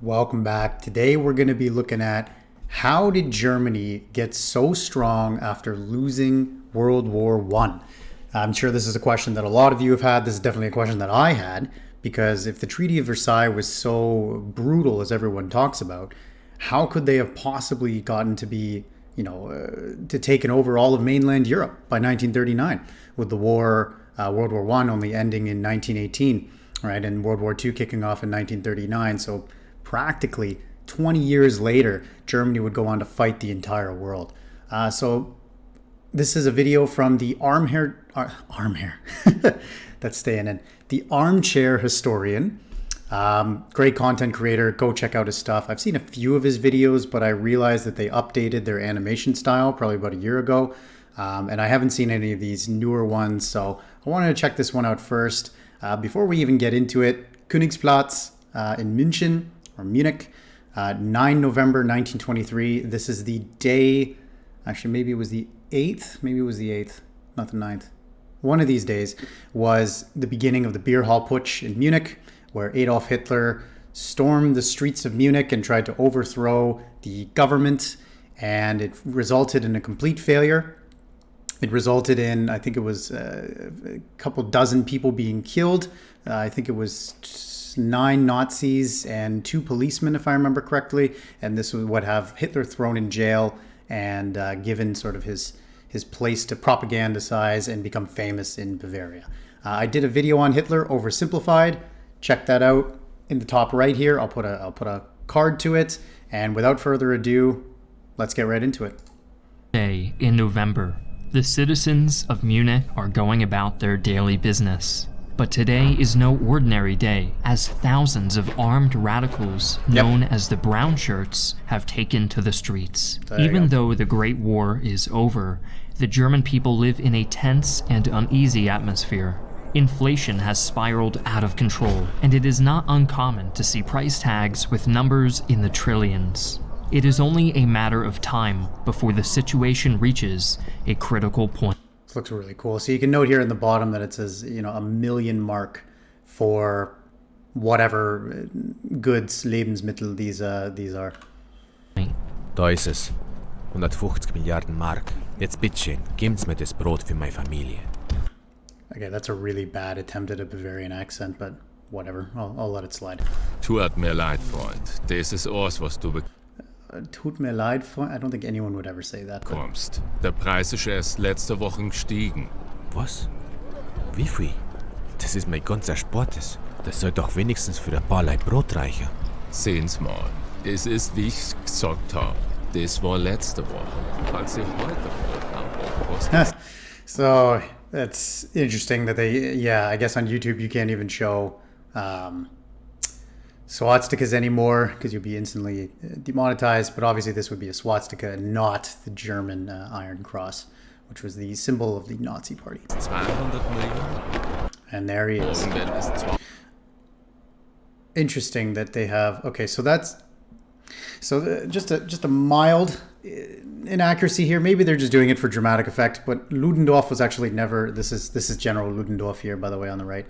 Welcome back. Today we're going to be looking at how did Germany get so strong after losing World War I? I'm sure this is a question that a lot of you have had. This is definitely a question that I had, because if the Treaty of Versailles was so brutal as everyone talks about, how could they have possibly gotten to be, to taken over all of mainland Europe by 1939, with the war, World War I only ending in 1918, right, and World War II kicking off in 1939. So practically 20 years later, Germany would go on to fight the entire world. So this is a video from the that's staying in. The Armchair Historian. Great content creator. Go check out his stuff. I've seen a few of his videos, but I realized that they updated their animation style probably about a year ago. And I haven't seen any of these newer ones, so I wanted to check this one out first. Before we even get into it, Königsplatz in München, or Munich, 9 November 1923. This is the day, actually maybe it was the 8th, not the 9th. One of these days was the beginning of the Beer Hall Putsch in Munich, where Adolf Hitler stormed the streets of Munich and tried to overthrow the government, and it resulted in a complete failure. It resulted in, I think it was a couple dozen people being killed. I think it was 9 Nazis and 2 policemen, if I remember correctly. And this would have Hitler thrown in jail and given sort of his place to propagandize and become famous in Bavaria. I did a video on Hitler oversimplified. Check that out in the top right here. I'll put a card to it. And without further ado, let's get right into it. Day in November. The citizens of Munich are going about their daily business. But today is no ordinary day, as thousands of armed radicals, known as the Brown Shirts, have taken to the streets. Even though the Great War is over, the German people live in a tense and uneasy atmosphere. Inflation has spiraled out of control, and it is not uncommon to see price tags with numbers in the trillions. It is only a matter of time before the situation reaches a critical point. This looks really cool. So you can note here in the bottom that it says, a million mark for whatever goods, Lebensmittel these are. Da ist es. 150 Milliarden Mark. Jetzt bitteschön, geben's mir das Brot für meine Familie. Okay, that's a really bad attempt at a Bavarian accent, but whatever. I'll let it slide. Tut mir leid, Freund. Das ist alles, was du Tut mir leid, Freund. I don't think anyone would ever say that. bekommst. Der Preis ist erst letzte Woche gestiegen. Was? Wie viel? Das ist mein ganzer Sportes. Das soll doch wenigstens für ein paar Leib Brot reichen. Sehen's mal. Es ist, wie ich gesagt habe. Das war letzte Woche. Falls ihr heute Brot habt, So, that's interesting that I guess on YouTube you can't even show swastikas anymore because you'll be instantly demonetized, but obviously this would be a swastika and not the German Iron Cross, which was the symbol of the Nazi party. 200 Millionen. And there he is. Interesting that they have, okay, so that's, just a mild inaccuracy here. Maybe they're just doing it for dramatic effect, but Ludendorff was actually never, this is General Ludendorff here, by the way, on the right.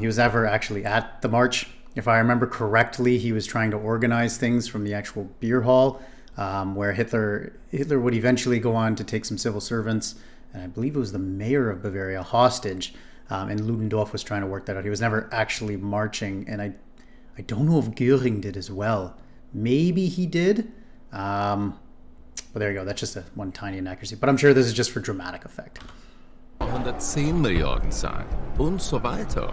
He was never actually at the march. If I remember correctly, he was trying to organize things from the actual beer hall, where Hitler would eventually go on to take some civil servants, and I believe it was the mayor of Bavaria, hostage, and Ludendorff was trying to work that out. He was never actually marching, and I don't know if Göring did as well. Maybe he did, but there you go. That's just one tiny inaccuracy, but I'm sure this is just for dramatic effect. 110 Milliarden sein. Und so weiter.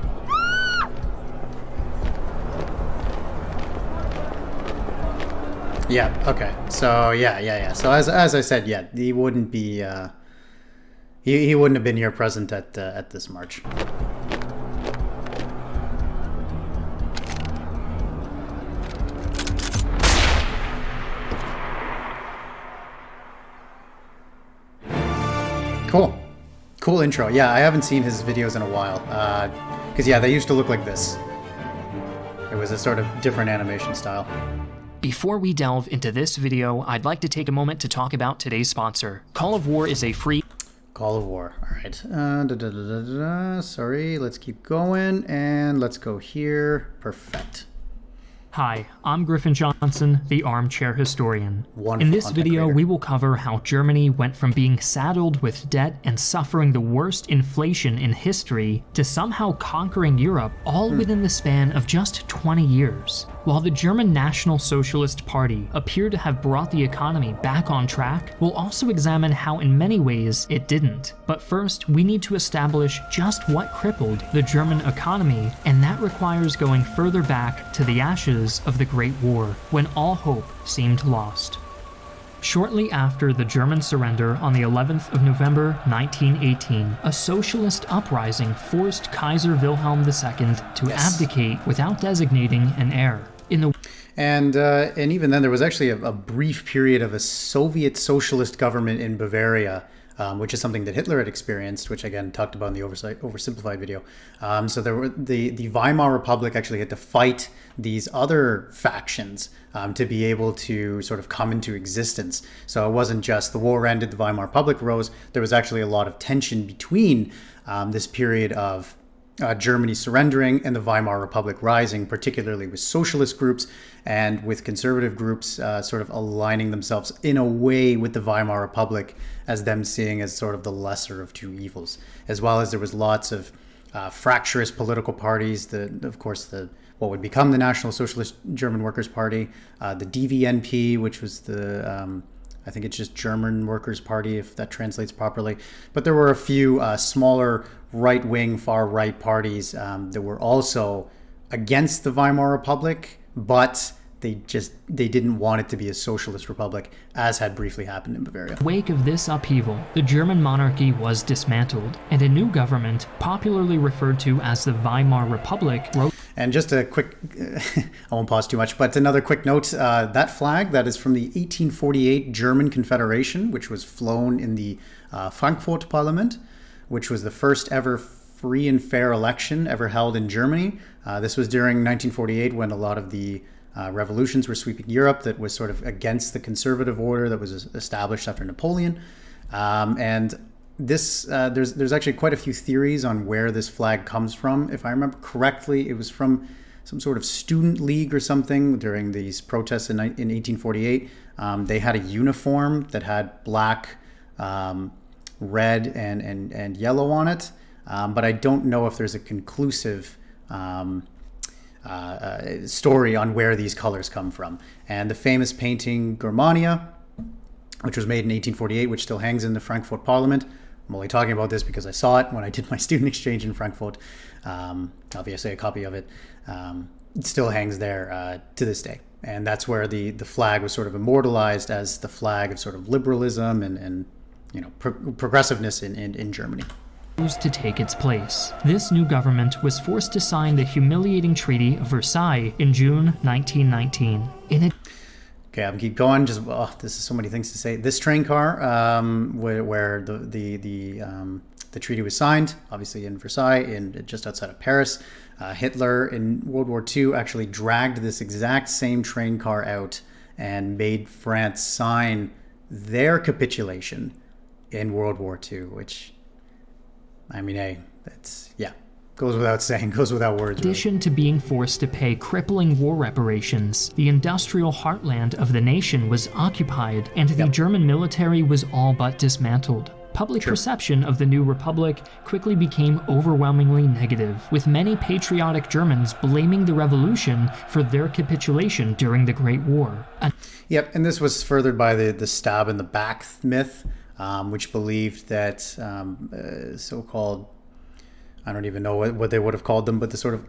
Yeah, okay. So, yeah. So, as I said, yeah, he wouldn't be, he wouldn't have been here present at this march. Cool intro. Yeah, I haven't seen his videos in a while, because, yeah, they used to look like this. It was a sort of different animation style. Before we delve into this video, I'd like to take a moment to talk about today's sponsor. Call of War is a free... Call of War. All right. Sorry, let's keep going, and let's go here. Perfect. Hi, I'm Griffin Johnson, the Armchair Historian. Wonderful In this content video, creator. we will cover how Germany went from being saddled with debt and suffering the worst inflation in history to somehow conquering Europe all within the span of just 20 years. While the German National Socialist Party appeared to have brought the economy back on track, we'll also examine how in many ways it didn't. But first, we need to establish just what crippled the German economy, and that requires going further back to the ashes of the Great War, when all hope seemed lost. Shortly after the German surrender on the 11th of November 1918, a socialist uprising forced Kaiser Wilhelm II to abdicate without designating an heir. And even then, there was actually a brief period of a Soviet socialist government in Bavaria, which is something that Hitler had experienced, which again talked about in the oversimplified video. So there were the Weimar Republic actually had to fight these other factions to be able to sort of come into existence. So it wasn't just the war ended, the Weimar Republic rose. There was actually a lot of tension between this period of Germany surrendering and the Weimar Republic rising, particularly with socialist groups and with conservative groups sort of aligning themselves in a way with the Weimar Republic as them seeing as sort of the lesser of two evils, as well as there was lots of fractious political parties, what would become the National Socialist German Workers' Party, the DVNP, which was the I think it's just German Workers' Party, if that translates properly. But there were a few smaller right-wing, far-right parties that were also against the Weimar Republic, but they didn't want it to be a socialist republic, as had briefly happened in Bavaria. In the wake of this upheaval, the German monarchy was dismantled, and a new government, popularly referred to as the Weimar Republic, rose. And just a quick, I won't pause too much, but another quick note, that flag, that is from the 1848 German Confederation, which was flown in the Frankfurt Parliament, which was the first ever free and fair election ever held in Germany. This was during 1948 when a lot of the revolutions were sweeping Europe that was sort of against the conservative order that was established after Napoleon. And this there's actually quite a few theories on where this flag comes from. If I remember correctly, it was from some sort of student league or something during these protests in 1848. They had a uniform that had black, red, and yellow on it, but I don't know if there's a conclusive story on where these colors come from. And the famous painting Germania, which was made in 1848, which still hangs in the Frankfurt Parliament. I'm only talking about this because I saw it when I did my student exchange in Frankfurt. Obviously, a copy of it. It still hangs there to this day. And that's where the flag was sort of immortalized as the flag of sort of liberalism and progressiveness in Germany. To take its place. This new government was forced to sign the humiliating Treaty of Versailles in June 1919. Okay, I'll keep going. This is so many things to say. This train car, where the treaty was signed, obviously in Versailles, just outside of Paris. Hitler in World War II actually dragged this exact same train car out and made France sign their capitulation in World War II, which, I mean, hey, goes without saying, goes without words. In addition to being forced to pay crippling war reparations, the industrial heartland of the nation was occupied, and the German military was all but dismantled. Public perception of the new republic quickly became overwhelmingly negative, with many patriotic Germans blaming the revolution for their capitulation during the Great War. And this was furthered by the stab in the back myth, which believed that so-called, I don't even know what they would have called them, but the sort of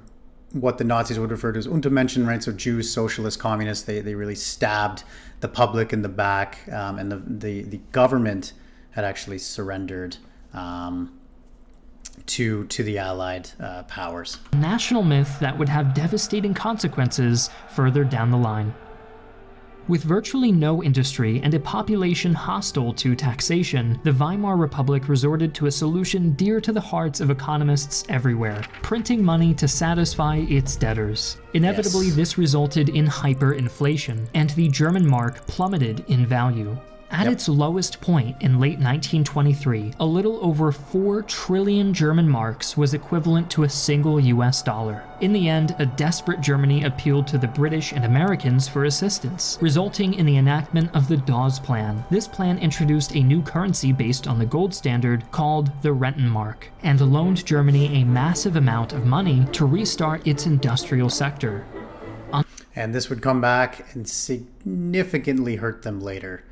what the Nazis would refer to as Untermenschen, right? So Jews, socialists, communists, they really stabbed the public in the back, and the government had actually surrendered to the Allied powers. A national myth that would have devastating consequences further down the line. With virtually no industry and a population hostile to taxation, the Weimar Republic resorted to a solution dear to the hearts of economists everywhere: printing money to satisfy its debtors. Inevitably, this resulted in hyperinflation, and the German mark plummeted in value. At its lowest point in late 1923, a little over 4 trillion German marks was equivalent to a single US dollar. In the end, a desperate Germany appealed to the British and Americans for assistance, resulting in the enactment of the Dawes Plan. This plan introduced a new currency based on the gold standard called the Rentenmark, and loaned Germany a massive amount of money to restart its industrial sector. And this would come back and significantly hurt them later.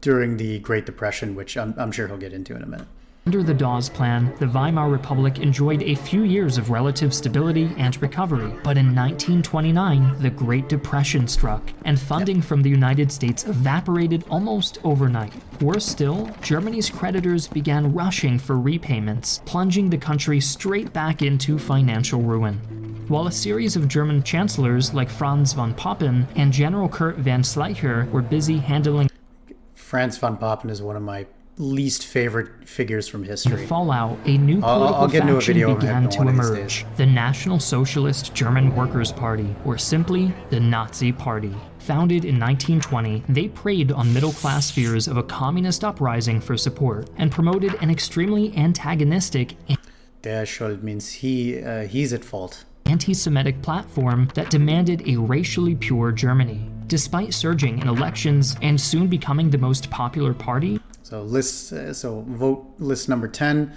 During the Great Depression, which I'm sure he'll get into in a minute. Under the Dawes Plan, the Weimar Republic enjoyed a few years of relative stability and recovery, but in 1929, the Great Depression struck, and funding from the United States evaporated almost overnight. Worse still, Germany's creditors began rushing for repayments, plunging the country straight back into financial ruin. While a series of German chancellors like Franz von Papen and General Kurt von Schleicher were busy handling Franz von Papen is one of my least favorite figures from history. the fallout, a new political faction began to emerge, the National Socialist German Workers' Party, or simply the Nazi Party. Founded in 1920, they preyed on middle-class fears of a communist uprising for support, and promoted an extremely antagonistic Der Schuld means he's at fault. anti-Semitic platform that demanded a racially pure Germany. Despite surging in elections and soon becoming the most popular party, So vote list number 10.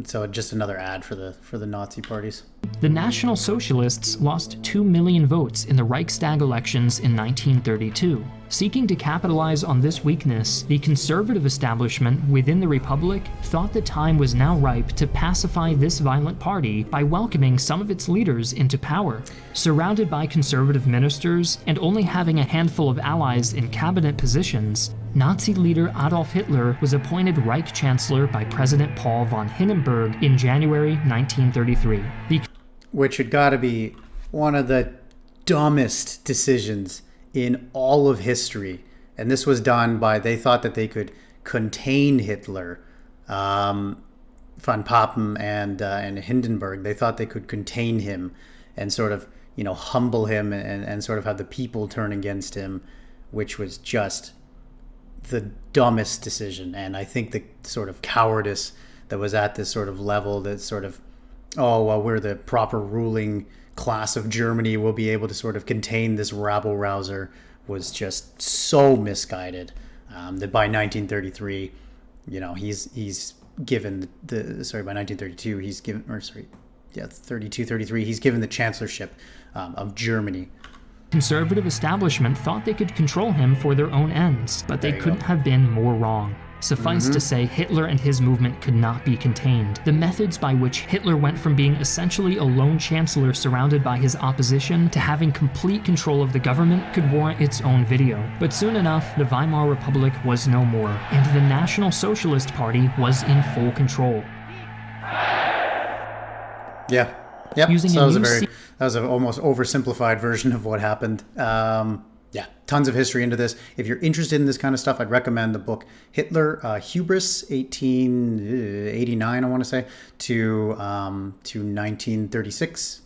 So just another ad for the Nazi parties. the National Socialists lost 2 million votes in the Reichstag elections in 1932. Seeking to capitalize on this weakness, the conservative establishment within the Republic thought the time was now ripe to pacify this violent party by welcoming some of its leaders into power. Surrounded by conservative ministers and only having a handful of allies in cabinet positions, Nazi leader Adolf Hitler was appointed Reich Chancellor by President Paul von Hindenburg in January 1933. Which had got to be one of the dumbest decisions in all of history. And this was done by, they thought that they could contain Hitler, von Papen and Hindenburg. They thought they could contain him and sort of, humble him and sort of have the people turn against him, which was just the dumbest decision. And I think the sort of cowardice that was at this sort of level, that sort of, we're the proper ruling class of Germany, will be able to sort of contain this rabble-rouser, was just so misguided that by 1933, he's given by 1932, he's given, 33, he's given the chancellorship of Germany. Conservative establishment thought they could control him for their own ends, but they couldn't have been more wrong. Suffice to say, Hitler and his movement could not be contained. The methods by which Hitler went from being essentially a lone chancellor surrounded by his opposition to having complete control of the government could warrant its own video. But soon enough, the Weimar Republic was no more, and the National Socialist Party was in full control. Yeah. Yep. Using so a that was an almost oversimplified version of what happened. Tons of history into this. If you're interested in this kind of stuff, I'd recommend the book Hitler, Hubris, 1889, I want to say, to 1936.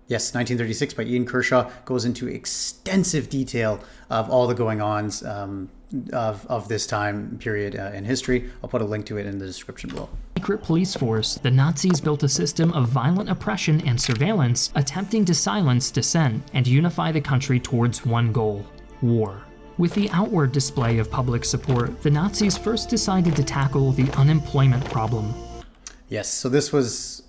Yes, 1936 by Ian Kershaw. Goes into extensive detail of all the going-ons of this time period in history. I'll put a link to it in the description below. Secret police force, the Nazis built a system of violent oppression and surveillance, attempting to silence dissent and unify the country towards one goal: war. With the outward display of public support, the Nazis first decided to tackle the unemployment problem. Yes, so this was...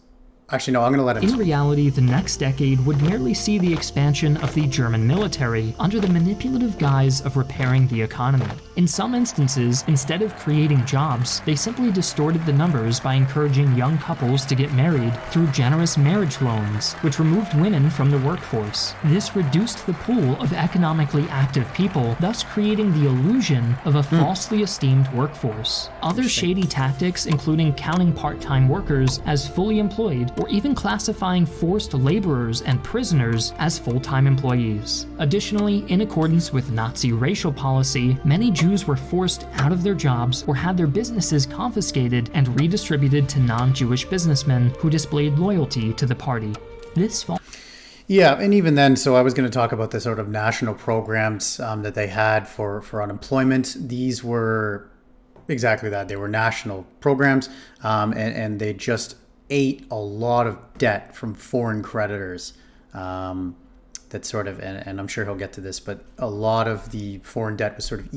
Actually, no, I'm going to let him... In reality, the next decade would merely see the expansion of the German military under the manipulative guise of repairing the economy. In some instances, instead of creating jobs, they simply distorted the numbers by encouraging young couples to get married through generous marriage loans, which removed women from the workforce. This reduced the pool of economically active people, thus creating the illusion of a falsely esteemed workforce. Other shady tactics, including counting part-time workers as fully employed, or even classifying forced laborers and prisoners as full-time employees. Additionally, in accordance with Nazi racial policy, many Jews were forced out of their jobs or had their businesses confiscated and redistributed to non-Jewish businessmen who displayed loyalty to the party. Yeah, and even then, so I was going to talk about the sort of national programs that they had for unemployment. These were exactly that. They were national programs, and they just ate a lot of debt from foreign creditors. That sort of, and I'm sure he'll get to this, but a lot of the foreign debt was sort of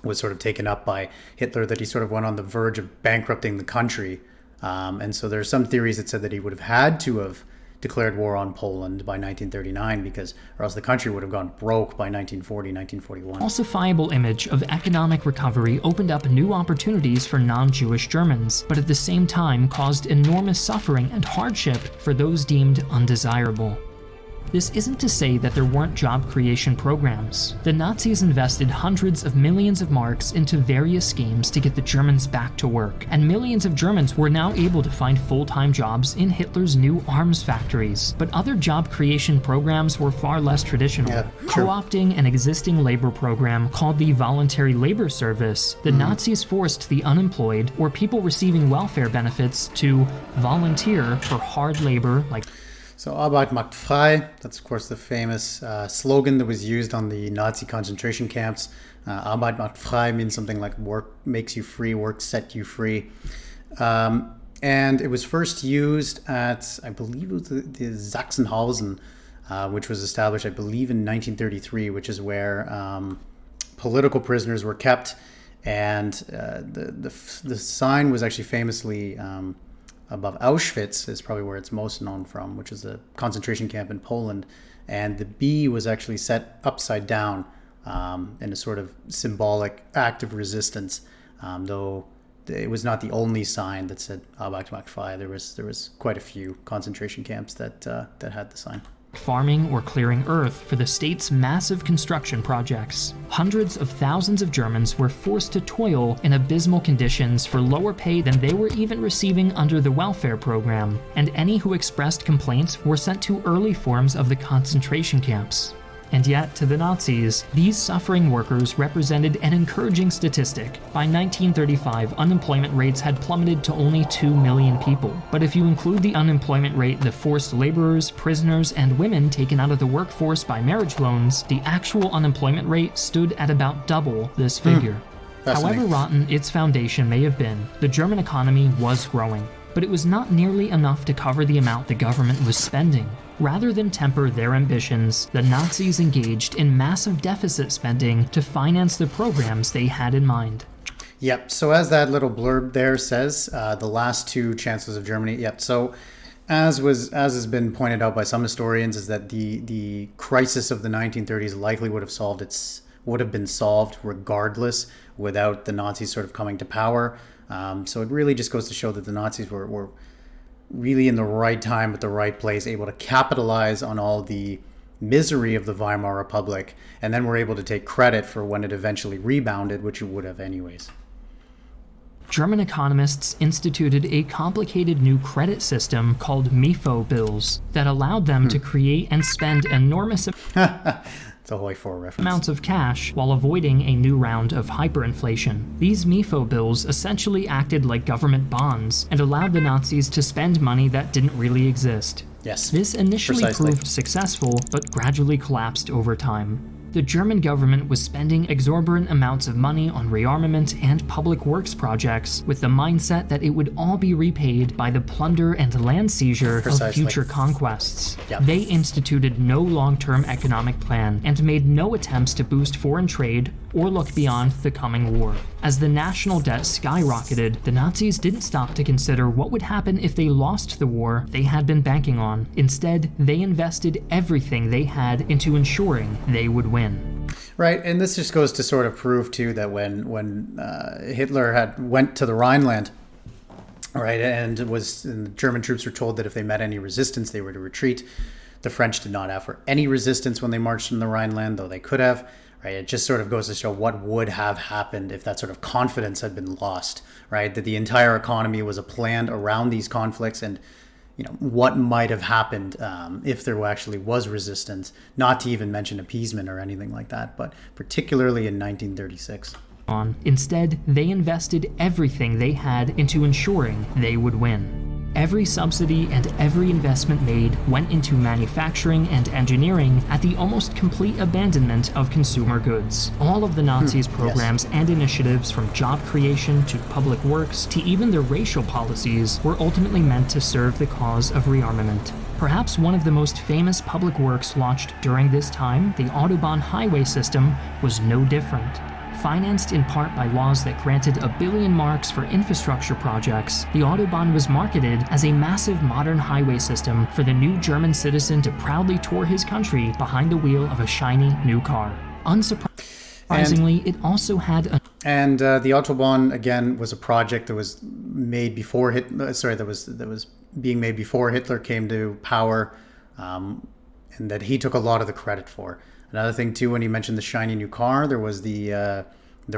was sort of taken up by Hitler, that he sort of went on the verge of bankrupting the country. And so there's some theories that said that he would have had to have declared war on Poland by 1939 or else the country would have gone broke by 1940, 1941. Falsifiable image of economic recovery opened up new opportunities for non-Jewish Germans, but at the same time caused enormous suffering and hardship for those deemed undesirable. This isn't to say that there weren't job creation programs. The Nazis invested hundreds of millions of marks into various schemes to get the Germans back to work, and millions of Germans were now able to find full-time jobs in Hitler's new arms factories. But other job creation programs were far less traditional. Yeah, true. Co-opting an existing labor program called the Voluntary Labor Service, the Nazis forced the unemployed or people receiving welfare benefits to volunteer for hard labor like So Arbeit macht frei, that's of course the famous slogan that was used on the Nazi concentration camps. Arbeit macht frei means something like work makes you free, work set you free. And it was first used at, I believe it was the Sachsenhausen, which was established, I believe, in 1933, which is where political prisoners were kept. And the sign was actually famously above Auschwitz, is probably where it's most known from, which is a concentration camp in Poland. And the B was actually set upside down in a sort of symbolic act of resistance, though it was not the only sign that said Arbeit macht frei. There was quite a few concentration camps that had the sign. Farming or clearing earth for the state's massive construction projects. Hundreds of thousands of Germans were forced to toil in abysmal conditions for lower pay than they were even receiving under the welfare program, and any who expressed complaints were sent to early forms of the concentration camps. And yet, to the Nazis, these suffering workers represented an encouraging statistic. By 1935, unemployment rates had plummeted to only 2 million people. But if you include the unemployment rate, the forced laborers, prisoners, and women taken out of the workforce by marriage loans, the actual unemployment rate stood at about double this figure. However rotten its foundation may have been, the German economy was growing. But it was not nearly enough to cover the amount the government was spending. Rather than temper their ambitions, the Nazis engaged in massive deficit spending to finance the programs they had in mind. Yep, so as that little blurb there says, the last two chancellors of Germany, yep, so as has been pointed out by some historians, is that the crisis of the 1930s likely would have been solved regardless without the Nazis sort of coming to power. So it really just goes to show that the Nazis were really in the right time at the right place, able to capitalize on all the misery of the Weimar Republic, and then were able to take credit for when it eventually rebounded, which it would have anyways. German economists instituted a complicated new credit system called MIFO bills that allowed them to create and spend enormous It's a Hoi 4 reference. amounts of cash while avoiding a new round of hyperinflation. These MIFO bills essentially acted like government bonds and allowed the Nazis to spend money that didn't really exist. Yes, This initially precisely. proved successful, but gradually collapsed over time. The German government was spending exorbitant amounts of money on rearmament and public works projects with the mindset that it would all be repaid by the plunder and land seizure Precisely. of future conquests. Yep. They instituted no long-term economic plan and made no attempts to boost foreign trade or look beyond the coming war. As the national debt skyrocketed, the Nazis didn't stop to consider what would happen if they lost the war they had been banking on. Instead, they invested everything they had into ensuring they would win. Right, and this just goes to sort of prove too that when Hitler went to the Rhineland, right, and the German troops were told that if they met any resistance, they were to retreat. The French did not offer any resistance when they marched in the Rhineland, though they could have. Right, it just sort of goes to show what would have happened if that sort of confidence had been lost. Right, that the entire economy was planned around these conflicts, and what might have happened if there actually was resistance. Not to even mention appeasement or anything like that, but particularly in 1936. Instead, they invested everything they had into ensuring they would win. Every subsidy and every investment made went into manufacturing and engineering at the almost complete abandonment of consumer goods. All of the Nazis' programs and initiatives, from job creation to public works to even their racial policies, were ultimately meant to serve the cause of rearmament. Perhaps one of the most famous public works launched during this time, the Autobahn highway system, was no different. Financed in part by laws that granted 1 billion marks for infrastructure projects, the Autobahn was marketed as a massive modern highway system for the new German citizen to proudly tour his country behind the wheel of a shiny new car. Unsurprisingly, it also had a... And the Autobahn, again, was a project that was made before that was being made before Hitler came to power, and that he took a lot of the credit for. Another thing too, when you mentioned the shiny new car, there was there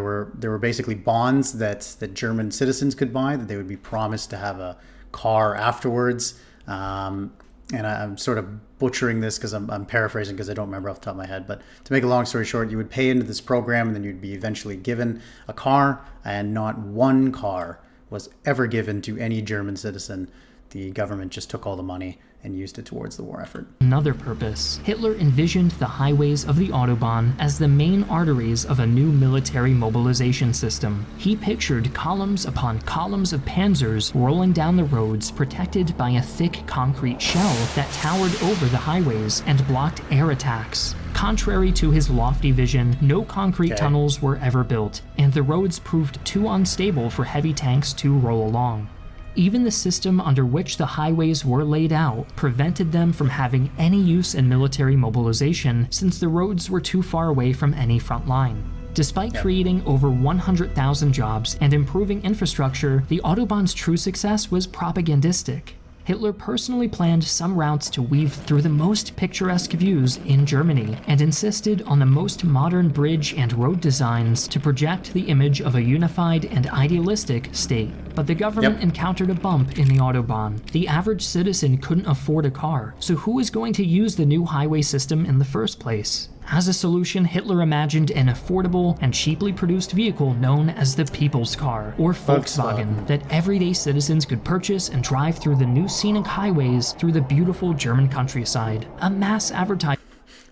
were basically bonds that German citizens could buy, that they would be promised to have a car afterwards. And I'm sort of butchering this because I'm paraphrasing because I don't remember off the top of my head. But to make a long story short, you would pay into this program and then you'd be eventually given a car, and not one car was ever given to any German citizen. The government just took all the money and used it towards the war effort. Another purpose. Hitler envisioned the highways of the Autobahn as the main arteries of a new military mobilization system. He pictured columns upon columns of panzers rolling down the roads, protected by a thick concrete shell that towered over the highways and blocked air attacks. Contrary to his lofty vision, no concrete tunnels were ever built, and the roads proved too unstable for heavy tanks to roll along. Even the system under which the highways were laid out prevented them from having any use in military mobilization, since the roads were too far away from any front line. Despite creating over 100,000 jobs and improving infrastructure, the Autobahn's true success was propagandistic. Hitler personally planned some routes to weave through the most picturesque views in Germany, and insisted on the most modern bridge and road designs to project the image of a unified and idealistic state. But the government encountered a bump in the Autobahn. The average citizen couldn't afford a car, so who was going to use the new highway system in the first place? As a solution, Hitler imagined an affordable and cheaply produced vehicle known as the People's Car, or Volkswagen, that everyday citizens could purchase and drive through the new scenic highways through the beautiful German countryside. A mass advertisement.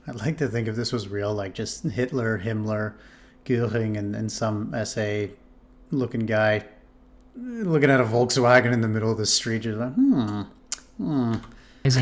I'd like to think if this was real, like just Hitler, Himmler, Göring, and some SA-looking guy looking at a Volkswagen in the middle of the street, just like,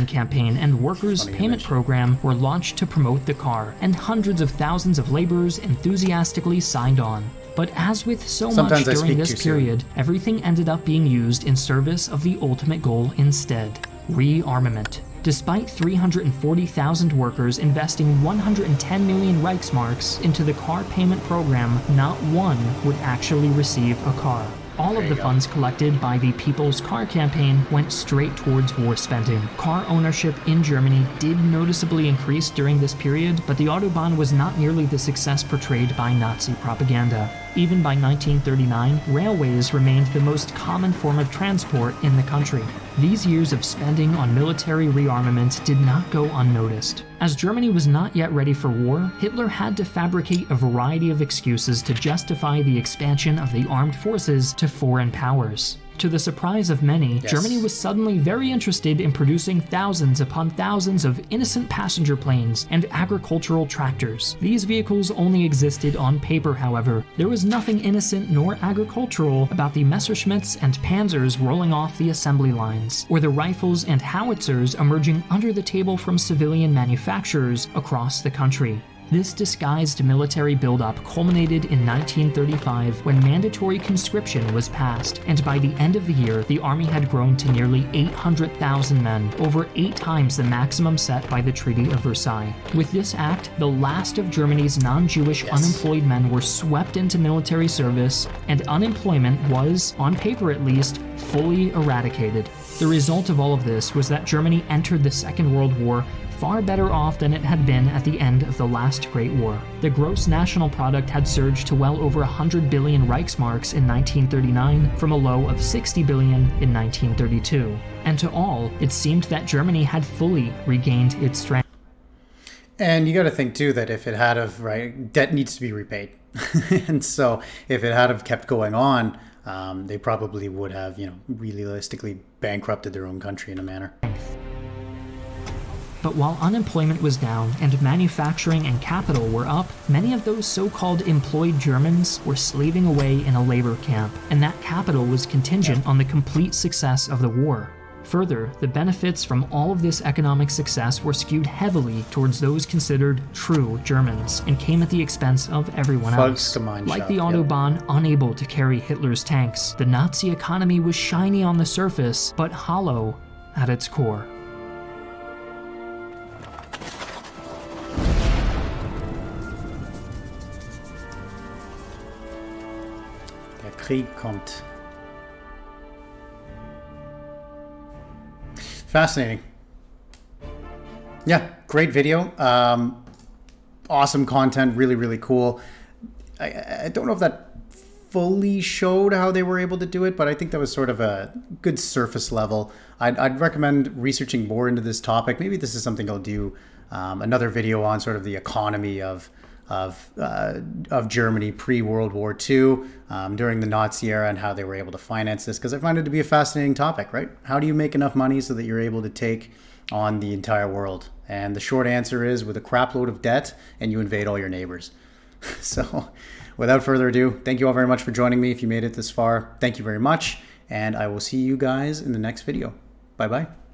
campaign and workers' payment program were launched to promote the car, and hundreds of thousands of laborers enthusiastically signed on. But as with so much during this period, everything ended up being used in service of the ultimate goal instead: rearmament. Despite 340,000 workers investing 110 million Reichsmarks into the car payment program, not one would actually receive a car. All of the funds collected by the People's Car campaign went straight towards war spending. Car ownership in Germany did noticeably increase during this period, but the Autobahn was not nearly the success portrayed by Nazi propaganda. Even by 1939, railways remained the most common form of transport in the country. These years of spending on military rearmament did not go unnoticed. As Germany was not yet ready for war, Hitler had to fabricate a variety of excuses to justify the expansion of the armed forces to foreign powers. To the surprise of many, Germany was suddenly very interested in producing thousands upon thousands of innocent passenger planes and agricultural tractors. These vehicles only existed on paper, however. There was nothing innocent nor agricultural about the Messerschmitts and Panzers rolling off the assembly lines, or the rifles and howitzers emerging under the table from civilian manufacturers across the country. This disguised military buildup culminated in 1935 when mandatory conscription was passed, and by the end of the year, the army had grown to nearly 800,000 men, over 8 times the maximum set by the Treaty of Versailles. With this act, the last of Germany's non-Jewish unemployed men were swept into military service, and unemployment was, on paper at least, fully eradicated. The result of all of this was that Germany entered the Second World War far better off than it had been at the end of the last Great War. The gross national product had surged to well over 100 billion Reichsmarks in 1939 from a low of 60 billion in 1932. And to all, it seemed that Germany had fully regained its strength. And you got to think too that if it had debt needs to be repaid. And so if it had kept going on, they probably would have, realistically bankrupted their own country in a manner. But while unemployment was down and manufacturing and capital were up, many of those so-called employed Germans were slaving away in a labor camp, and that capital was contingent on the complete success of the war. Further, the benefits from all of this economic success were skewed heavily towards those considered true Germans, and came at the expense of everyone else. Like the Autobahn, unable to carry Hitler's tanks, the Nazi economy was shiny on the surface, but hollow at its core. Der Krieg kommt. Fascinating. Yeah, great video. Awesome content, really, really cool. I don't know if that fully showed how they were able to do it, but I think that was sort of a good surface level. I'd recommend researching more into this topic. Maybe this is something I'll do another video on, sort of the economy of Germany pre-World War II, during the Nazi era, and how they were able to finance this, because I find it to be a fascinating topic, right? How do you make enough money so that you're able to take on the entire world? And the short answer is with a crap load of debt, and you invade all your neighbors. So without further ado, thank you all very much for joining me. If you made it this far, thank you very much, and I will see you guys in the next video. Bye-bye.